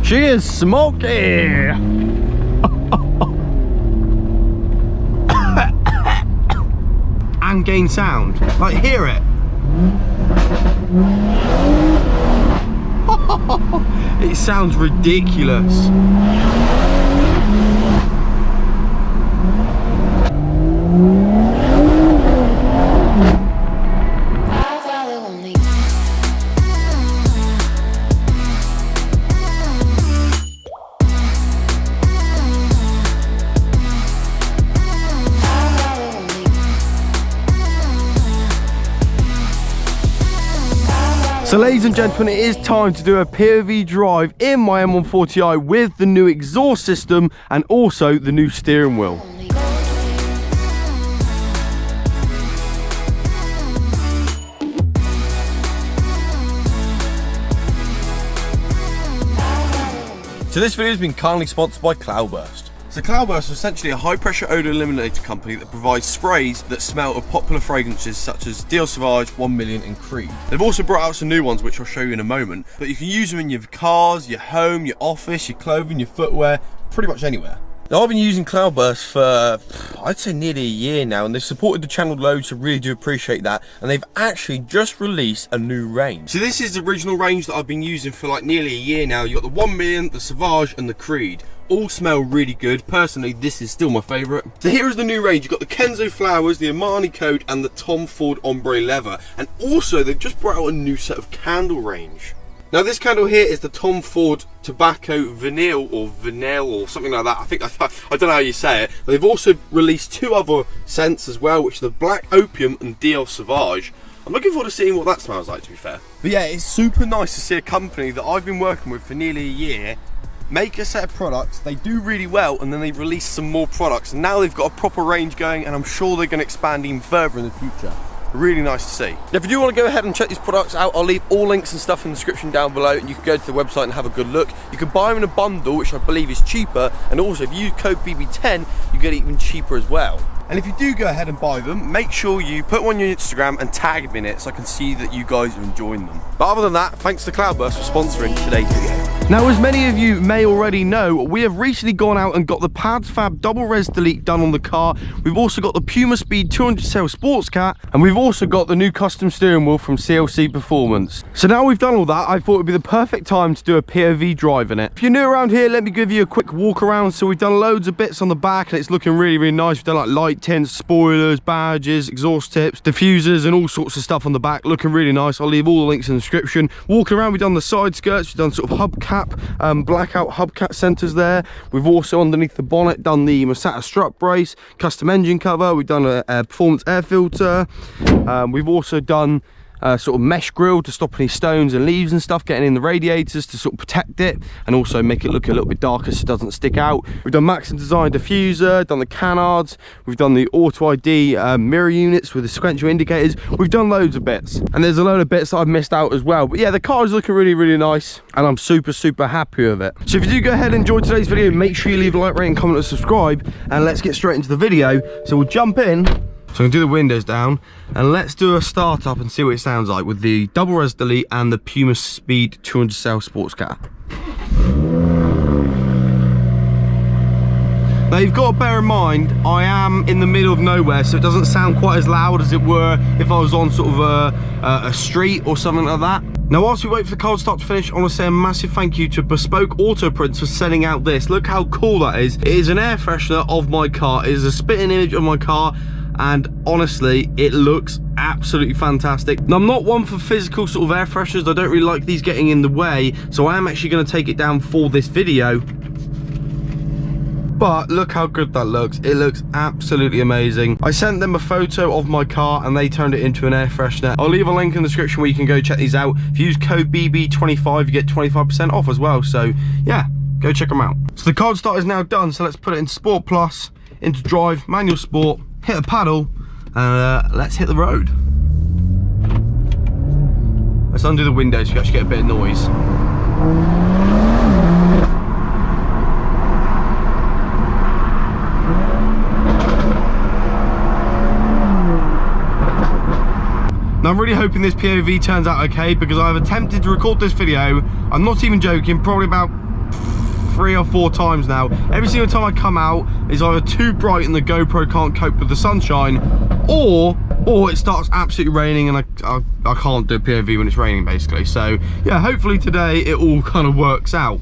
She is smoky. And gain sound. Like, hear it. It sounds ridiculous. So ladies and gentlemen, it is time to do a POV drive in my M140i with the new exhaust system and also the new steering wheel. So this video has been kindly sponsored by Cloudburst. So Cloudburst is essentially a high pressure odour eliminator company that provides sprays that smell of popular fragrances such as Dior Sauvage, 1 Million and Creed. They've also brought out some new ones which I'll show you in a moment, but you can use them in your cars, your home, your office, your clothing, your footwear, pretty much anywhere. Now I've been using Cloudburst for, I'd say nearly a year now, and they've supported the channel loads, so really do appreciate that. And they've actually just released a new range. So this is the original range that I've been using for like nearly a year now. You've got the 1 Million, the Sauvage and the Creed. All smell really good. Personally, this is still my favourite. So here is the new range. You've got the Kenzo Flowers, the Armani Code and the Tom Ford Ombre Leather. And also they've just brought out a new set of candle range. Now this candle here is the Tom Ford Tobacco Vinyl or something like that. I don't know how you say it. They've also released two other scents as well, which are the Black Opium and Dior Sauvage. I'm looking forward to seeing what that smells like, to be fair. But yeah, it's super nice to see a company that I've been working with for nearly a year make a set of products. They do really well, and then they release some more products, and now they've got a proper range going, and I'm sure they're going to expand even further in the future. Really nice to see. Now, if you do want to go ahead and check these products out, I'll leave all links and stuff in the description down below, and you can go to the website and have a good look. You can buy them in a bundle, which I believe is cheaper, and also if you use code BB10 you get it even cheaper as well. And if you do go ahead and buy them, make sure you put one on your Instagram and tag me in it so I can see that you guys are enjoying them. But other than that, thanks to Cloudburst for sponsoring today's video. Now, as many of you may already know, we have recently gone out and got the Pads Fab Double Res Delete done on the car. We've also got the Puma Speed 200cc Sports Cat, and we've also got the new custom steering wheel from CLC Performance. So now we've done all that, I thought it would be the perfect time to do a POV drive in it. If you're new around here, let me give you a quick walk around. So we've done loads of bits on the back, and it's looking really, really nice. We've done like light tints, spoilers, badges, exhaust tips, diffusers, and all sorts of stuff on the back, looking really nice. I'll leave all the links in the description. Walking around, we've done the side skirts, we've done sort of hubcap, blackout hubcap centers there. We've also underneath the bonnet done the Masata strut brace, custom engine cover. We've done a performance air filter. We've also done sort of mesh grille to stop any stones and leaves and stuff getting in the radiators to sort of protect it and also make it look a little bit darker so it doesn't stick out. We've done Maxim Design diffuser, done the canards, we've done the Auto ID mirror units with the sequential indicators. We've done loads of bits, and there's a load of bits that I've missed out as well. But yeah, the car is looking really, really nice, and I'm super, super happy with it. So if you do go ahead and enjoy today's video, make sure you leave a like, rate and comment and subscribe, and let's get straight into the video. So we'll jump in. So I'm going to do the windows down, and let's do a start up and see what it sounds like with the Double Res Delete and the Puma Speed 200cc Sports Cat. Now you've got to bear in mind, I am in the middle of nowhere, so it doesn't sound quite as loud as it were if I was on sort of a street or something like that. Now whilst we wait for the cold start to finish, I want to say a massive thank you to Bespoke AutoPrints for sending out this. Look how cool that is. It is an air freshener of my car. It is a spitting image of my car, and honestly it looks absolutely fantastic. Now I'm not one for physical sort of air fresheners. I don't really like these getting in the way, so I am actually going to take it down for this video. But look how good that looks. It looks absolutely amazing. I sent them a photo of my car and they turned it into an air freshener. I'll leave a link in the description where you can go check these out. If you use code BB25 you get 25% off as well, so yeah, go check them out. So the cold start is now done, so let's put it in Sport Plus, into drive, manual sport, hit a paddle, and let's hit the road. Let's undo the windows so you actually get a bit of noise. Now I'm really hoping this POV turns out okay, because I've attempted to record this video, I'm not even joking, probably about 3 or 4 times now. Every single time I come out, it's either too bright and the GoPro can't cope with the sunshine, or it starts absolutely raining and I can't do a POV when it's raining, basically. So yeah, hopefully today it all kind of works out.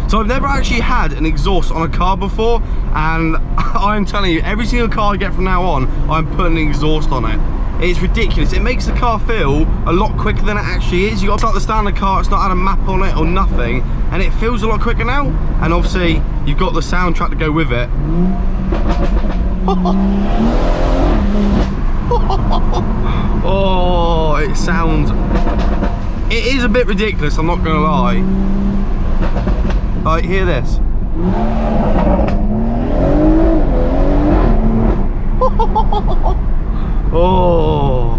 So I've never actually had an exhaust on a car before, and I'm telling you, every single car I get from now on, I'm putting an exhaust on it. It's ridiculous. It makes the car feel a lot quicker than it actually is. You got to start the standard car, it's not had a map on it or nothing, and it feels a lot quicker now. And obviously, you've got the soundtrack to go with it. Oh, it sounds... It is a bit ridiculous, I'm not gonna lie. Alright, hear this. Oh.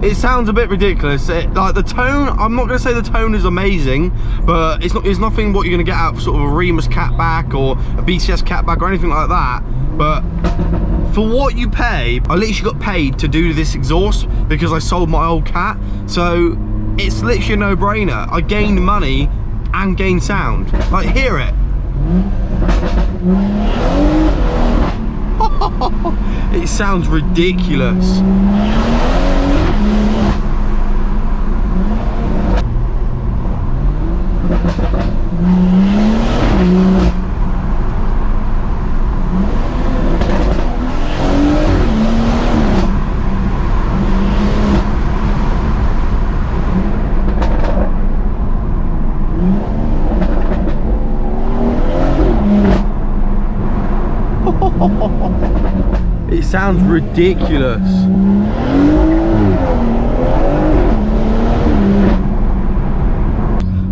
It sounds a bit ridiculous. Like the tone, I'm not going to say the tone is amazing, but it's nothing what you're going to get out of sort of a Remus catback or a BCS catback or anything like that. But for what you pay, I literally got paid to do this exhaust because I sold my old cat. So it's literally a no-brainer. I gained money and gained sound. Like, hear it. It sounds ridiculous. It sounds ridiculous.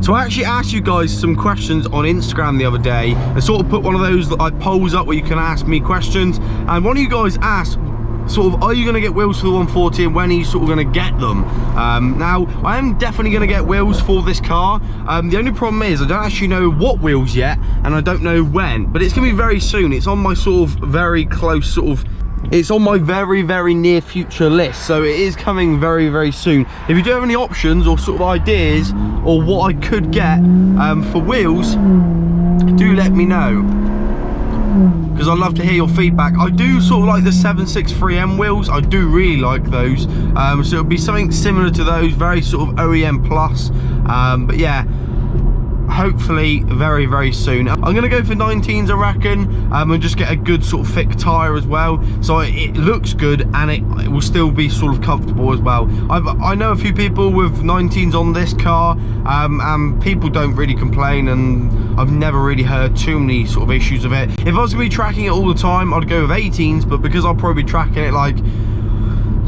So I actually asked you guys some questions on Instagram the other day. I sort of put one of those like polls up where you can ask me questions, and one of you guys asked sort of, are you going to get wheels for the 140 and when are you sort of going to get them? Now I am definitely going to get wheels for this car. The only problem is I don't actually know what wheels yet, and I don't know when, but it's going to be very soon. It's on my sort of very close sort of, it's on my very, very near future list, so it is coming very, very soon. If you do have any options or sort of ideas or what I could get for wheels, do let me know, because I'd love to hear your feedback. I do sort of like the 763M wheels. I do really like those, so it'll be something similar to those, very sort of OEM plus, but yeah, hopefully very, very soon. I'm going to go for 19s, I reckon, and just get a good sort of thick tyre as well, so it looks good and it will still be sort of comfortable as well. I know a few people with 19s on this car, and people don't really complain, and I've never really heard too many sort of issues of it. If I was going to be tracking it all the time, I'd go with 18s, but because I'll probably be tracking it like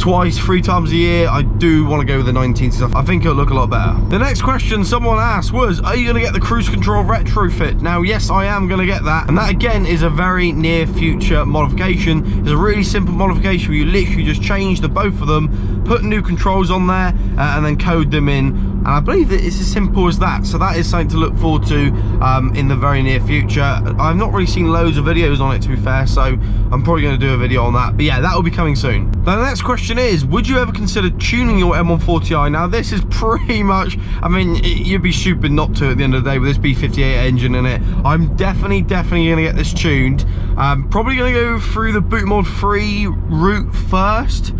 twice, 3 times a year, I do want to go with the 19 stuff. I think it'll look a lot better. The next question someone asked was, are you going to get the cruise control retrofit? Now, yes, I am going to get that. And that, again, is a very near future modification. It's a really simple modification where you literally just change the both of them, put new controls on there, and then code them in. And I believe that it's as simple as that. So that is something to look forward to in the very near future. I've not really seen loads of videos on it, to be fair, so I'm probably going to do a video on that. But yeah, that will be coming soon. Now, the next question is, would you ever consider tuning your M140i? Now, this is pretty much, I mean, you'd be stupid not to at the end of the day with this B58 engine in it. I'm definitely going to get this tuned. Probably going to go through the boot mod 3 route first,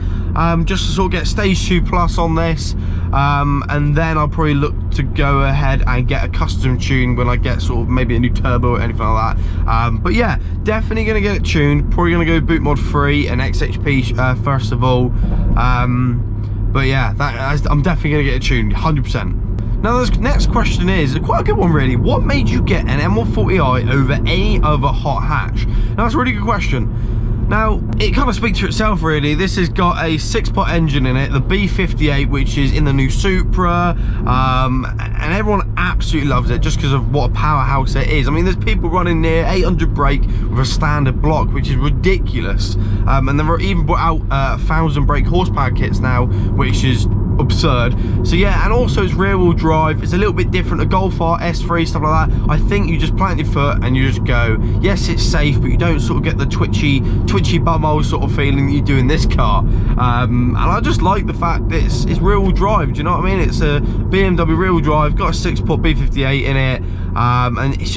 just to sort of get stage 2 plus on this. And then I'll probably look to go ahead and get a custom tune when I get sort of maybe a new turbo or anything like that. But yeah, definitely going to get it tuned. Probably going to go boot mod 3 and XHP first of all. But yeah, I'm definitely going to get it tuned, 100%. Now, this next question is quite a good one, really. What made you get an M140i over any other hot hatch? Now, that's a really good question. Now, it kind of speaks for itself, really. This has got a 6-pot engine in it, the B58, which is in the new Supra, and everyone absolutely loves it just because of what a powerhouse it is. I mean, there's people running near 800 brake with a standard block, which is ridiculous. And they've even brought out 1,000 brake horsepower kits now, which is absurd. So yeah, and also it's rear wheel drive. It's a little bit different to Golf R, S3, stuff like that. I think you just plant your foot and you just go. Yes, it's safe, but you don't sort of get the twitchy bumhole sort of feeling that you do in this car. And I just like the fact that it's rear wheel drive. Do you know what I mean? It's a BMW rear wheel drive, got a 6-pot B58 in it, and it's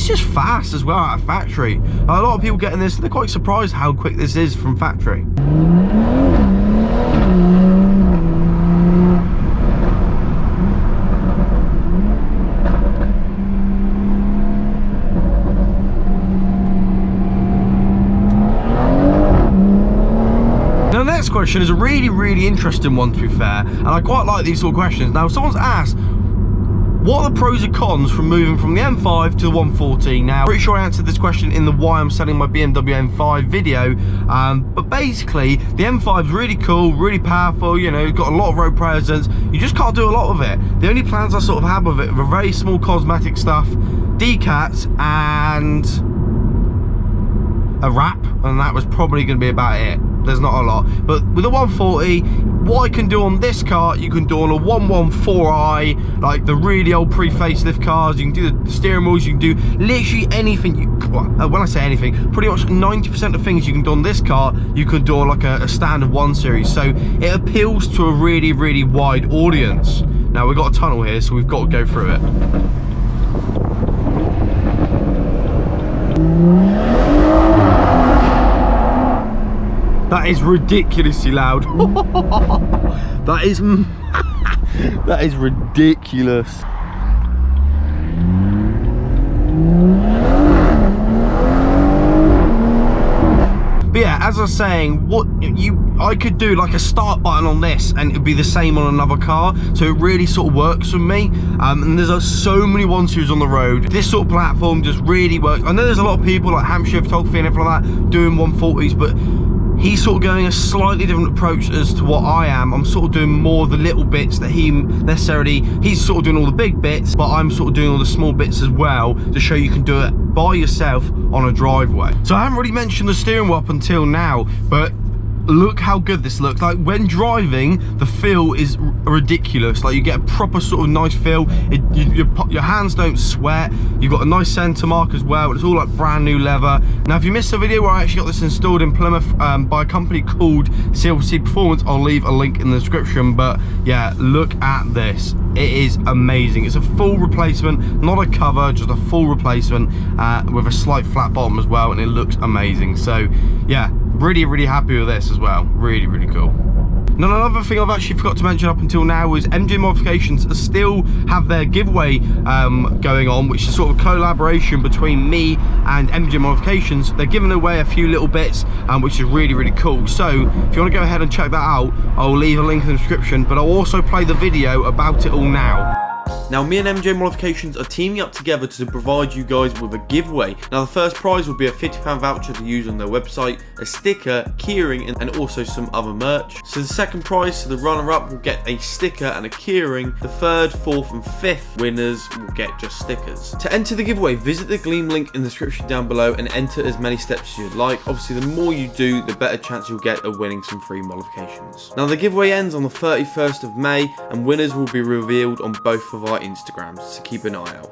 just fast as well out of factory. A lot of people getting this, they're quite surprised how quick this is from factory. Next question is a really interesting one, to be fair, and I quite like these sort of questions. Now, someone's asked, what are the pros and cons from moving from the M5 to the 140? Now, pretty sure I answered this question in the why I'm selling my BMW M5 video, but basically the M5 is really cool, really powerful, you know, got a lot of road presence. You just can't do a lot of it. The only plans I sort of have of it are very small cosmetic stuff, decats and a wrap, and that was probably going to be about it. There's not a lot. But with the 140, what I can do on this car, you can do on a 114i, like the really old pre-facelift cars. You can do the steering wheels, you can do literally anything. When I say anything, pretty much 90% of things you can do on this car, you can do on like a standard 1 Series. So it appeals to a really wide audience. Now, we've got a tunnel here, so we've got to go through it. That is ridiculously loud. That is ridiculous. But yeah, as I was saying, I could do like a start button on this and it'd be the same on another car, so it really sort of works for me. And there's so many 1 Series on the road. This sort of platform just really works. I know there's a lot of people like Hampshire Photography and everything like that doing 140s, but he's sort of going a slightly different approach as to what I am. I'm sort of doing more of the little bits that he's sort of doing all the big bits, but I'm sort of doing all the small bits as well to show you can do it by yourself on a driveway. So I haven't really mentioned the steering wheel up until now, but look how good this looks. Like, when driving, the feel is ridiculous. Like, you get a proper sort of nice feel. Your hands don't sweat. You've got a nice center mark as well. It's all like brand new leather. Now, if you missed the video where I actually got this installed in Plymouth by a company called CLC Performance, I'll leave a link in the description. But yeah, look at this. It is amazing. It's a full replacement, not a cover, just a full replacement with a slight flat bottom as well, and it looks amazing. So yeah, really happy with this as well. Really cool. Now, another thing I've actually forgot to mention up until now is MJ Modifications still have their giveaway going on, which is sort of a collaboration between me and MJ Modifications. They're giving away a few little bits, which is really cool. So if you want to go ahead and check that out, I'll leave a link in the description, but I'll also play the video about it all now. Now, me and MJ Modifications are teaming up together to provide you guys with a giveaway. Now, the first prize will be a £50 voucher to use on their website, a sticker, keyring, and also some other merch. So the second prize, so the runner-up will get a sticker and a keyring. The third, fourth, and fifth winners will get just stickers. To enter the giveaway, visit the Gleam link in the description down below and enter as many steps as you'd like. Obviously, the more you do, the better chance you'll get of winning some free modifications. Now, the giveaway ends on the 31st of May, and winners will be revealed on both of our Instagrams, so keep an eye out.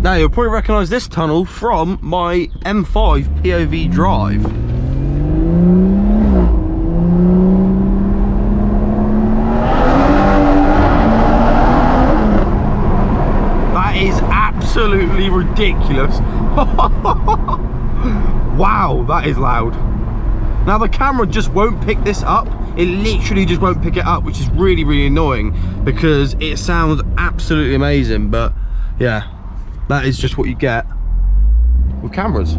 Now, you'll probably recognise this tunnel from my M5 POV drive. That is absolutely ridiculous. Wow, that is loud. Now, the camera just won't pick this up. It literally just won't pick it up, which is really, really annoying because it sounds absolutely amazing. But yeah, that is just what you get with cameras.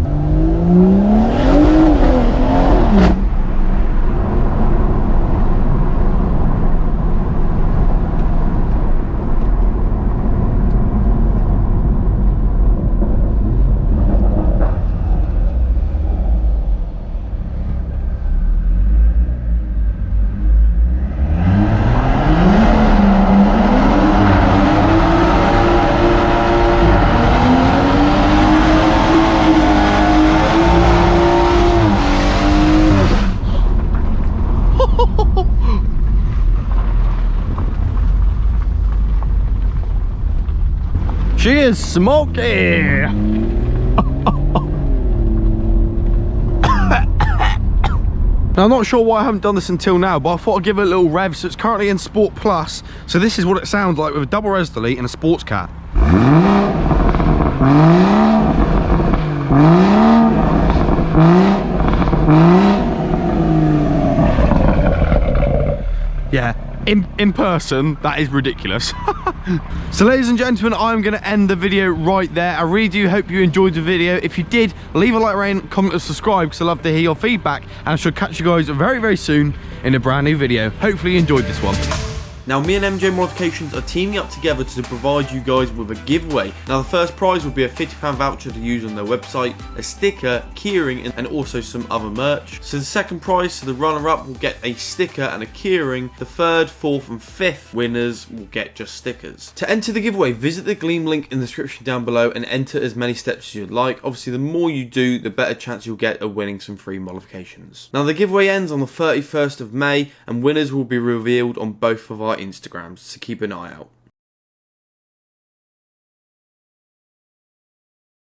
She is smoky! Now, I'm not sure why I haven't done this until now, but I thought I'd give it a little rev. So it's currently in Sport Plus. So this is what it sounds like with a double res delete and a sports cat. Yeah, in person, that is ridiculous. So ladies and gentlemen, I'm going to end the video right there. I really do hope you enjoyed the video. If you did, leave a like, rating, comment, and subscribe because I love to hear your feedback. And I shall catch you guys very, very soon in a brand new video. Hopefully you enjoyed this one. Now, me and MJ Modifications are teaming up together to provide you guys with a giveaway. Now, the first prize will be a £50 voucher to use on their website, a sticker, keyring, and also some other merch. So the second prize, so the runner-up will get a sticker and a keyring. The third, fourth, and fifth winners will get just stickers. To enter the giveaway, visit the Gleam link in the description down below and enter as many steps as you'd like. Obviously, the more you do, the better chance you'll get of winning some free modifications. Now, the giveaway ends on the 31st of May, and winners will be revealed on both of our Instagrams, so keep an eye out.